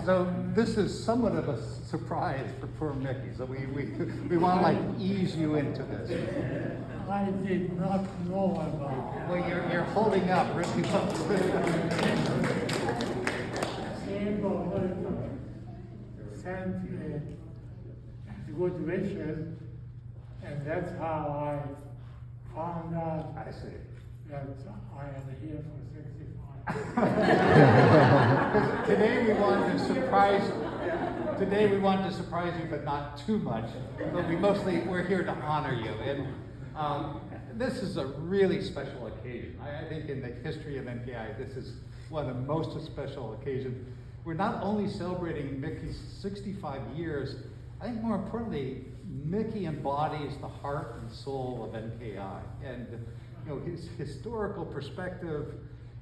So this is somewhat of a surprise for poor Mickey. So we want to like ease you into this. I did not know about it. Well, you're holding up really well. Sent good wishes, and that's how I found out I see. that I am here for 65. Today we want to surprise. Today we want to surprise you, but not too much. But we're here to honor you, and this is a really special occasion. I think in the history of NPI, this is one of the most special occasions. We're not only celebrating Mickey's 65 years, I think more importantly, Miki embodies the heart and soul of NKI, and his historical perspective,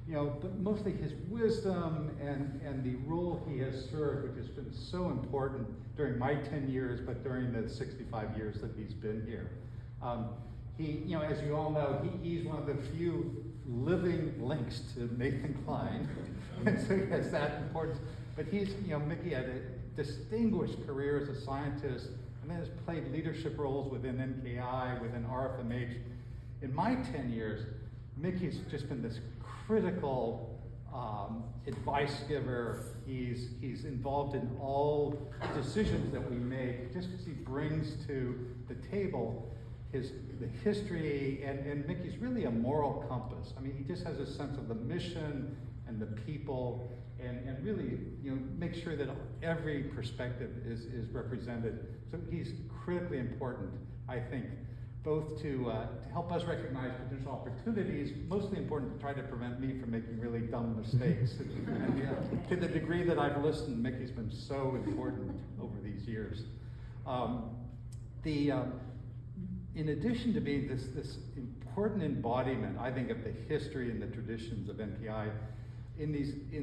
but mostly his wisdom and the role he has served, which has been so important during my 10 years, but during the 65 years that he's been here. He, as you all know, he's one of the few living links to Nathan Klein, and so he has that importance. But Miki had a distinguished career as a scientist, and then has played leadership roles within NKI, within RFMH. In my 10 years, Miki's just been this critical advice giver. He's involved in all decisions that we make, just because he brings to the table the history, and Miki's really a moral compass. I mean, he just has a sense of the mission and the people, and really, make sure that every perspective is represented. So he's critically important, I think, both to help us recognize potential opportunities, mostly important to try to prevent me from making really dumb mistakes. And to the degree that I've listened, Miki's been so important over these years. In addition to being this important embodiment, I think, of the history and the traditions of NPI, in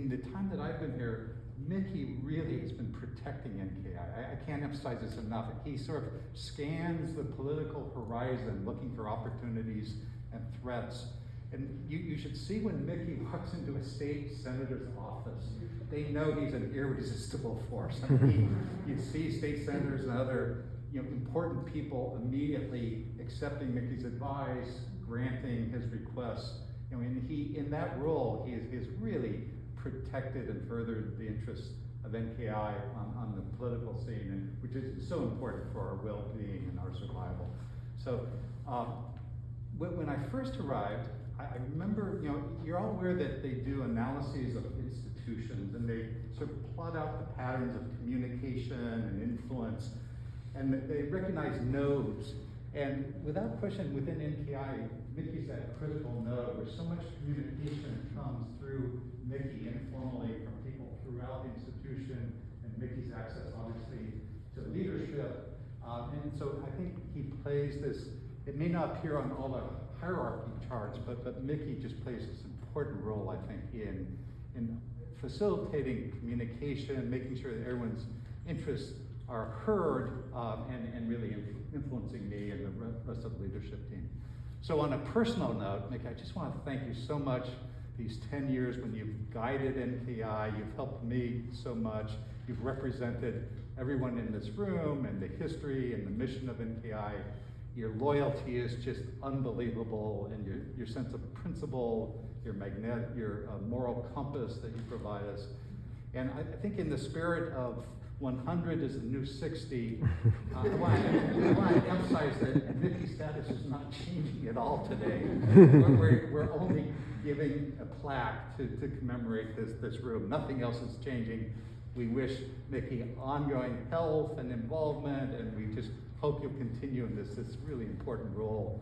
the time that I've been here, Miki really has been protecting NKI. I can't emphasize this enough. He sort of scans the political horizon, looking for opportunities and threats. And you should see when Miki walks into a state senator's office, they know he's an irresistible force. I mean, you see state senators and other important people immediately accepting Miki's advice, granting his requests. And in that role, he has really protected and furthered the interests of NKI on the political scene, and which is so important for our well-being and our survival. So when I first arrived, I remember, you're all aware that they do analyses of institutions, and they sort of plot out the patterns of communication and influence, and they recognize nodes. And without question, within NKI, Miki's that critical node where so much communication comes through Miki informally from people throughout the institution, and Miki's access, obviously, to leadership. And so I think he plays this, it may not appear on all the hierarchy charts, but Miki just plays this important role, I think, in facilitating communication, making sure that everyone's interests are heard, and really influencing me and the rest of the leadership team. So on a personal note, Miki, I just want to thank you so much these 10 years when you've guided NKI, you've helped me so much, you've represented everyone in this room and the history and the mission of NKI. Your loyalty is just unbelievable, and your sense of principle, your moral compass that you provide us. And I think in the spirit of 100 is the new 60. I want to emphasize that Miki's status is not changing at all today. We're only giving a plaque to commemorate this room. Nothing else is changing. We wish Miki ongoing health and involvement, and we just hope you'll continue in this really important role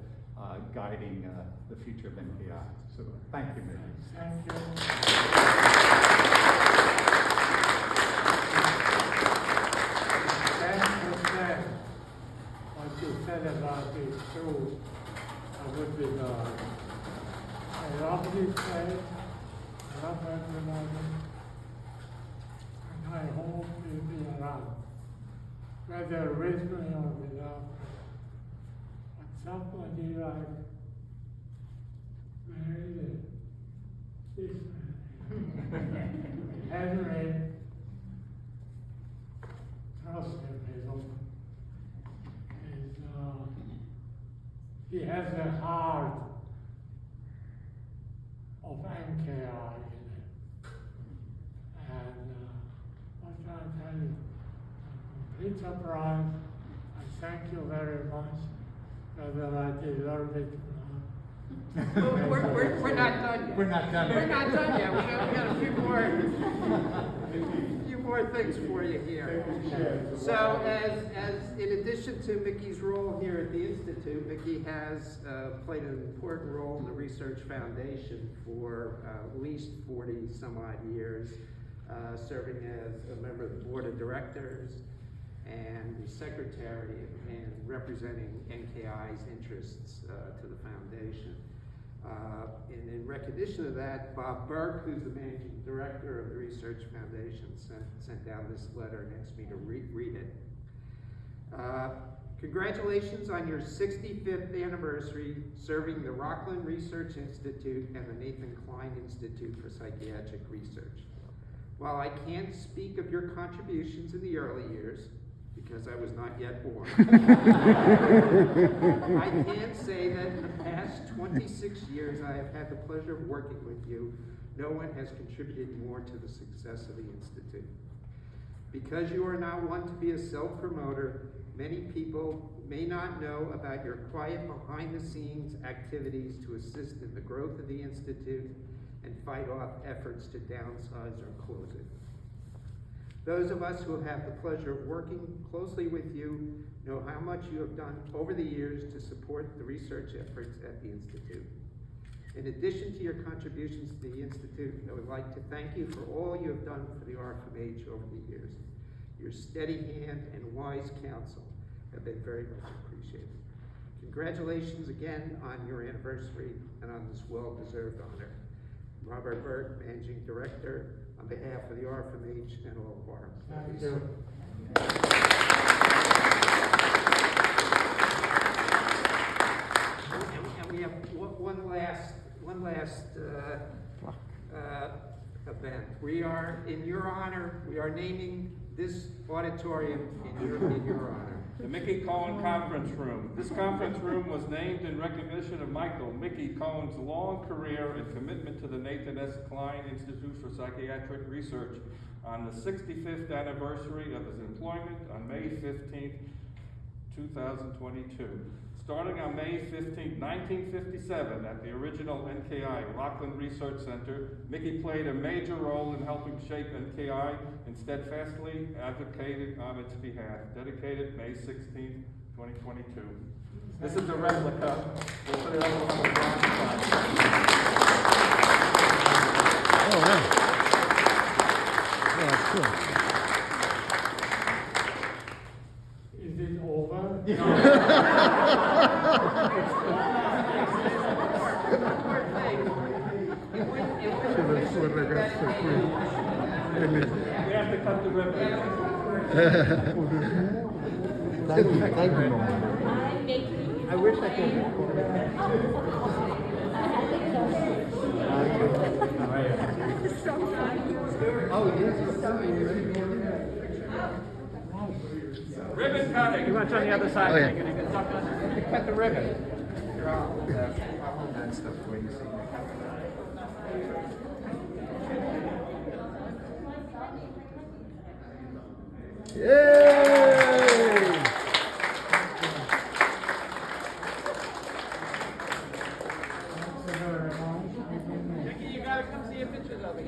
guiding the future of NPI. So thank you, Miki. Thank you. What you said about is true. I would be I love this place. I love everyone. And I hope you'll be around. Whether with me or without me. But somebody like Mary, this man, Henry, trust in people is, he has the heart of NKI in it. And what can I tell you? Complete surprise. I thank you very much, whether I deserve it or not. We're not done yet. We're not done. We're not done yet. We got a few more things for you here. So as in addition to Mickey's role here at the Institute, Mickey has played an important role in the Research Foundation for at least 40 some odd years, serving as a member of the Board of Directors and the Secretary and representing NKI's interests to the Foundation. And in recognition of that, Bob Burke, who's the Managing Director of the Research Foundation, sent down this letter and asked me to read it. Congratulations on your 65th anniversary serving the Rockland Research Institute and the Nathan Klein Institute for Psychiatric Research. While I can't speak of your contributions in the early years, because I was not yet born, I can say that in the past 26 years I have had the pleasure of working with you. No one has contributed more to the success of the Institute. Because you are now one to be a self-promoter, many people may not know about your quiet behind-the-scenes activities to assist in the growth of the Institute and fight off efforts to downsize or close it. Those of us who have the pleasure of working closely with you know how much you have done over the years to support the research efforts at the Institute. In addition to your contributions to the Institute, I would like to thank you for all you have done for the RFMH over the years. Your steady hand and wise counsel have been very much appreciated. Congratulations again on your anniversary and on this well-deserved honor. Robert Burke, Managing Director, on behalf of the RFMH and all of our employees. Thank you. And we have one last event. We are, in your honor, we are naming this auditorium in your honor. The Mickey Cohen Conference Room. This conference room was named in recognition of Michael Mickey Cohen's long career and commitment to the Nathan S. Klein Institute for Psychiatric Research on the 65th anniversary of his employment on May 15, 2022. Starting on May 15, 1957, at the original NKI Rockland Research Center, Mickey played a major role in helping shape NKI and steadfastly advocated on its behalf. Dedicated May 16, 2022. This is a replica. We'll put it up on the bronze side. Oh, wow. Yeah, cool. Is it over? We have to cut the ribbon. Thank you, Mom. I wish I could record Ribbon cutting. You want to on the other side? Oh, yeah. You can cut the ribbon. Here, I'll hold that stuff for you. Yay! You got to come see a picture of it.